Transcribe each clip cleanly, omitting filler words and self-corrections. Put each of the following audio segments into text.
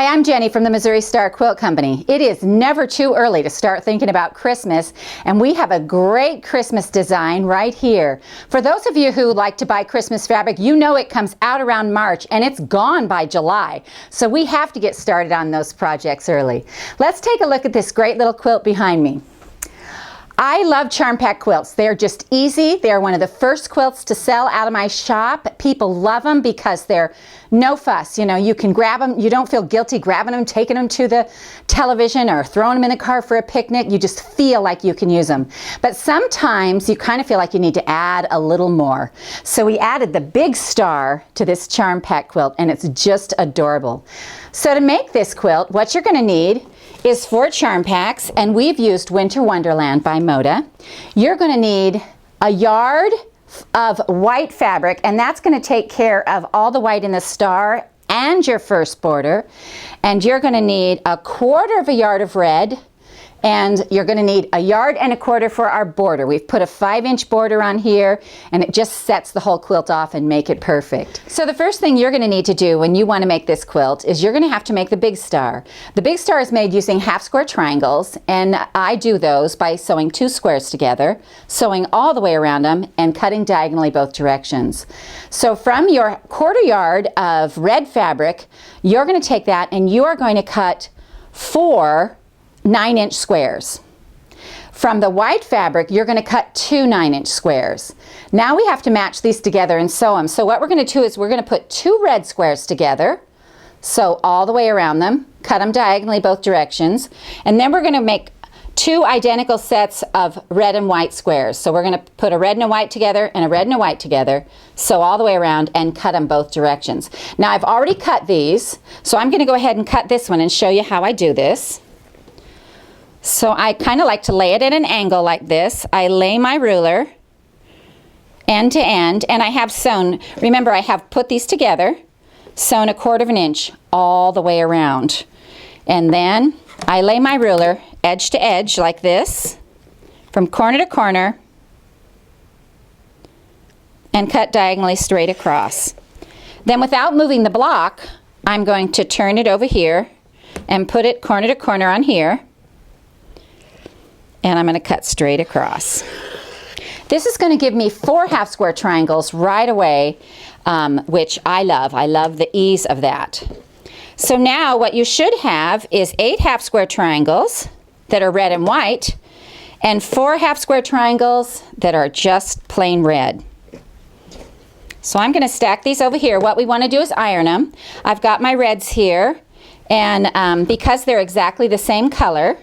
Hi, I'm Jenny from the Missouri Star Quilt Company. It is never too early to start thinking about Christmas, and we have a great Christmas design right here. For those of you who like to buy Christmas fabric, you know it comes out around March and it's gone by July. So we have to get started on those projects early. Let's take a look at this great little quilt behind me. I love Charm Pack quilts. They're just easy. They're one of the first quilts to sell out of my shop. People love them because they're no fuss. You know, you can grab them. You don't feel guilty grabbing them, taking them to the television or throwing them in the car for a picnic. You just feel like you can use them. But sometimes you kind of feel like you need to add a little more. So we added the big star to this Charm Pack quilt, and it's just adorable. So to make this quilt, what you're going to need is 4 charm packs, and we've used Winter Wonderland by Moda. You're going to need a yard of white fabric, and that's going to take care of all the white in the star and your first border. And you're going to need 1/4 yard of red, and you're going to need 1 1/4 yards for our border. We've put a 5-inch border on here, and it just sets the whole quilt off and make it perfect. So the first thing you're going to need to do when you want to make this quilt is you're going to have to make the big star. The big star is made using half square triangles, and I do those by sewing 2 squares together, sewing all the way around them, and cutting diagonally both directions. So from your 1/4 yard of red fabric, you're going to take that and you are going to cut 4 9-inch squares. From the white fabric, you're going to cut 2 9-inch squares. Now we have to match these together and sew them. So what we're going to do is we're going to put 2 red squares together, sew all the way around them, cut them diagonally both directions, and then we're going to make 2 identical sets of red and white squares. So we're going to put a red and a white together and a red and a white together, sew all the way around, and cut them both directions. Now I've already cut these, so I'm going to go ahead and cut this one and show you how I do this. So I kind of like to lay it at an angle like this. I lay my ruler end to end, and I have sewn, remember I have put these together, sewn 1/4 inch all the way around. And then I lay my ruler edge to edge like this, from corner to corner, and cut diagonally straight across. Then without moving the block, I'm going to turn it over here and put it corner to corner on here. And I'm going to cut straight across. This is going to give me 4 half square triangles right away, which I love. I love the ease of that. So now what you should have is 8 half square triangles that are red and white, and 4 half square triangles that are just plain red. So I'm going to stack these over here. What we want to do is iron them. I've got my reds here, and because they're exactly the same color,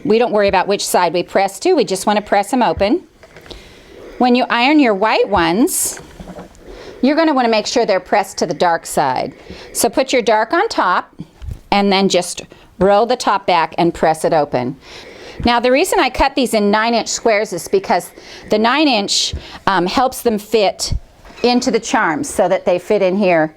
we don't worry about which side we press to. We just want to press them open. When you iron your white ones, you're going to want to make sure they're pressed to the dark side. So put your dark on top and then just roll the top back and press it open. Now the reason I cut these in 9-inch squares is because the 9-inch helps them fit into the charms so that they fit in here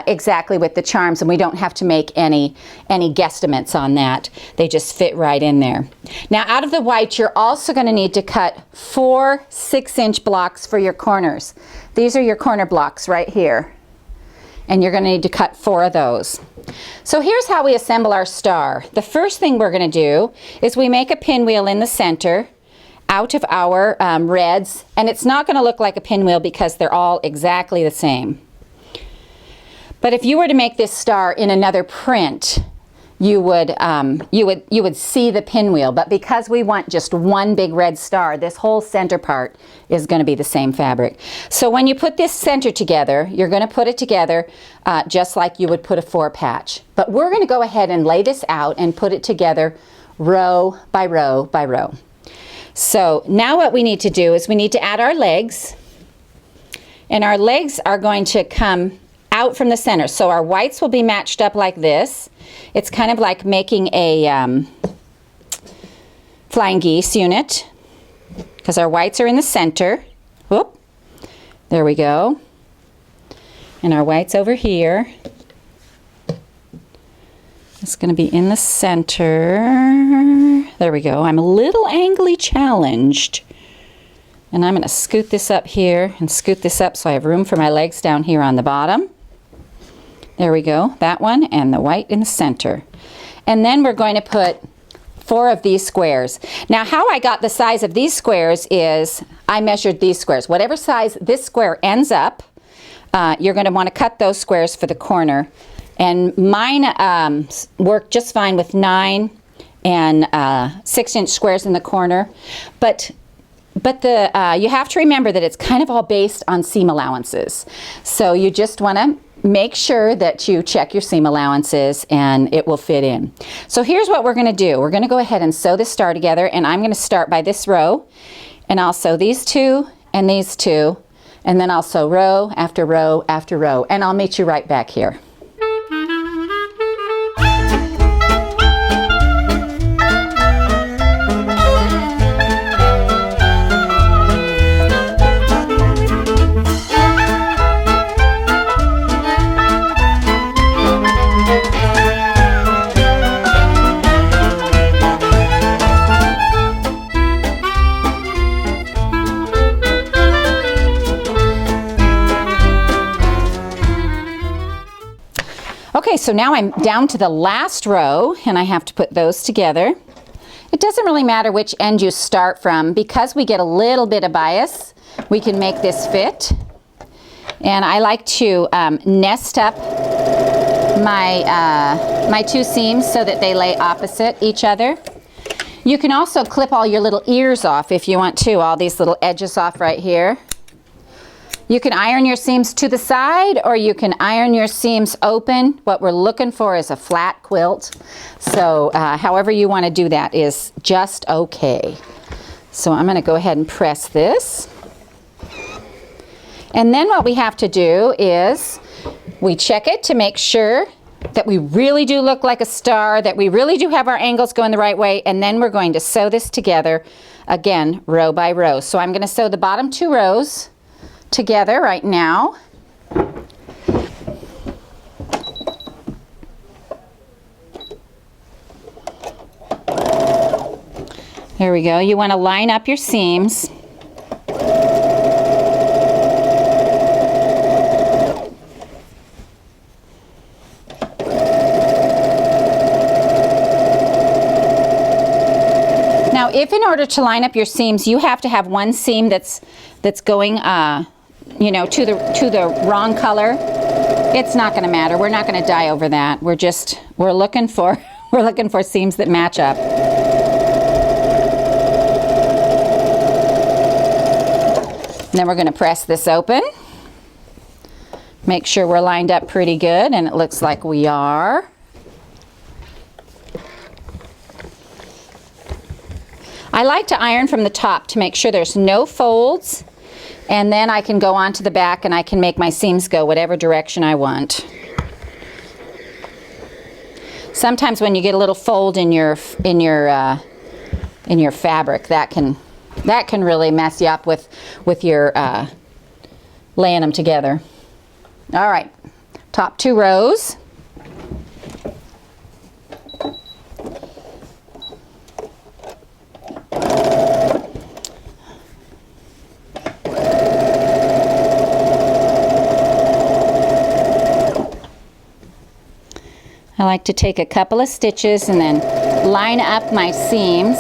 exactly with the charms, and we don't have to make any guesstimates on that. They just fit right in there. Now out of the white, you're also going to need to cut 4 6-inch blocks for your corners. These are your corner blocks right here, and you're going to need to cut 4 of those. So here's how we assemble our star. The first thing we're going to do is we make a pinwheel in the center out of our reds, and it's not going to look like a pinwheel because they're all exactly the same. But if you were to make this star in another print, you would see the pinwheel. But because we want just one big red star, this whole center part is going to be the same fabric. So when you put this center together, you're going to put it together just like you would put a 4-patch. But we're going to go ahead and lay this out and put it together row by row by row. So now what we need to do is we need to add our legs. And our legs are going to come out from the center. So our whites will be matched up like this. It's kind of like making a flying geese unit, because our whites are in the center. Whoop. There we go. And our whites over here. It's going to be in the center. There we go. I'm a little angly challenged. And I'm going to scoot this up here and scoot this up so I have room for my legs down here on the bottom. There we go, that one, and the white in the center. And then we're going to put 4 of these squares. Now how I got the size of these squares is I measured these squares. Whatever size this square ends up, you're going to want to cut those squares for the corner. And mine work just fine with 9 and 6-inch squares in the corner. But you have to remember that it's kind of all based on seam allowances. So you just want to make sure that you check your seam allowances and it will fit in. So here's what we're going to do. We're going to go ahead and sew this star together, and I'm going to start by this row, and I'll sew these 2 and these 2, and then I'll sew row after row after row, and I'll meet you right back here. Okay, so now I'm down to the last row, and I have to put those together. It doesn't really matter which end you start from, because we get a little bit of bias. We can make this fit. And I like to nest up my 2 seams so that they lay opposite each other. You can also clip all your little ears off if you want to, all these little edges off right here. You can iron your seams to the side, or you can iron your seams open. What we're looking for is a flat quilt. So however you want to do that is just okay. So I'm going to go ahead and press this. And then what we have to do is we check it to make sure that we really do look like a star, that we really do have our angles going the right way, and then we're going to sew this together again, row by row. So I'm going to sew the bottom 2 rows together right now. There we go. You want to line up your seams. Now, if in order to line up your seams, you have to have one seam that's going you know, to the wrong color, it's not going to matter. We're not going to die over that. We're looking for seams that match up. And then we're going to press this open. Make sure we're lined up pretty good, and it looks like we are. I like to iron from the top to make sure there's no folds, and then I can go on to the back and I can make my seams go whatever direction I want. Sometimes when you get a little fold in your fabric, that can really mess you up with your laying them together. All right, top 2 rows. I like to take a couple of stitches and then line up my seams,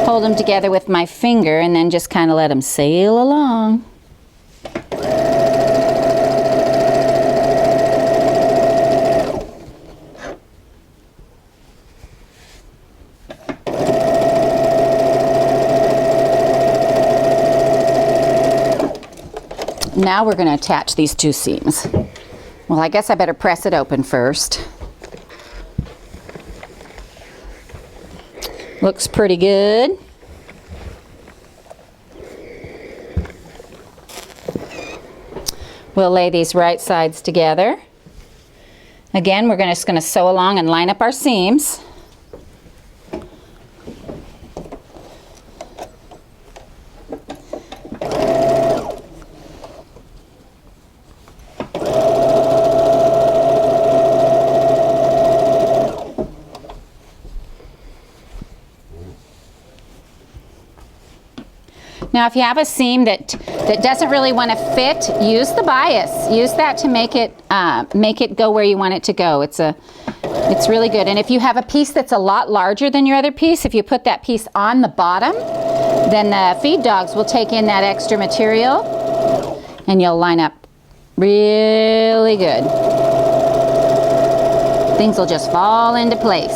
hold them together with my finger, and then just kind of let them sail along. Now we're going to attach these 2 seams. Well, I guess I better press it open first. Looks pretty good. We'll lay these right sides together. Again, we're just going to sew along and line up our seams. Now if you have a seam that that doesn't really want to fit, use the bias. Use that to make it go where you want it to go. It's really good. And if you have a piece that's a lot larger than your other piece, if you put that piece on the bottom, then the feed dogs will take in that extra material and you'll line up really good. Things will just fall into place.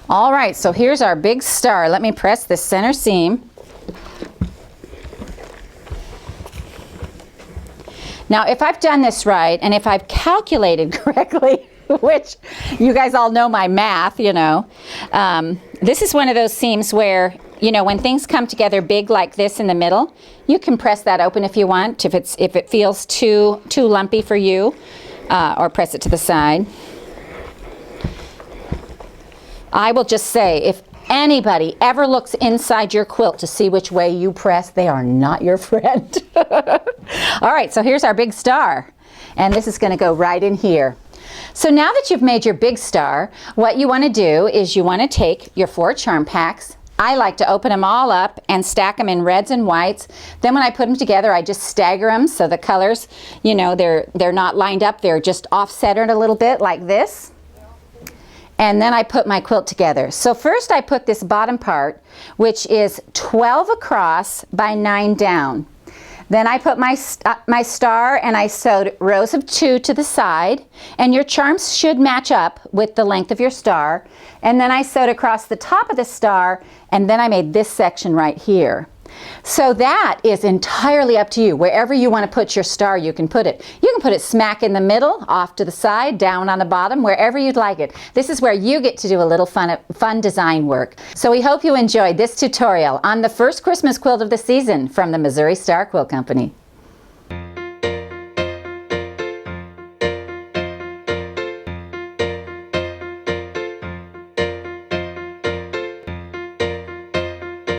All right, so here's our big star. Let me press this center seam. Now, if I've done this right, and if I've calculated correctly, which you guys all know my math, you know, this is one of those seams where, you know, when things come together big like this in the middle, you can press that open if you want, if it feels too lumpy for you, or press it to the side. I will just say, if anybody ever looks inside your quilt to see which way you press, they are not your friend. All right, so here's our big star, and this is going to go right in here. So now that you've made your big star, what you want to do is you want to take your 4 charm packs. I like to open them all up and stack them in reds and whites. Then when I put them together, I just stagger them so the colors, you know, they're not lined up, they're just off-centered a little bit like this. And then I put my quilt together. So first I put this bottom part, which is 12 across by 9 down. Then I put my star and I sewed rows of 2 to the side, and your charms should match up with the length of your star. And then I sewed across the top of the star, and then I made this section right here. So that is entirely up to you. Wherever you want to put your star, you can put it. You can put it smack in the middle, off to the side, down on the bottom, wherever you'd like it. This is where you get to do a little fun design work. So we hope you enjoyed this tutorial on the first Christmas quilt of the season from the Missouri Star Quilt Company.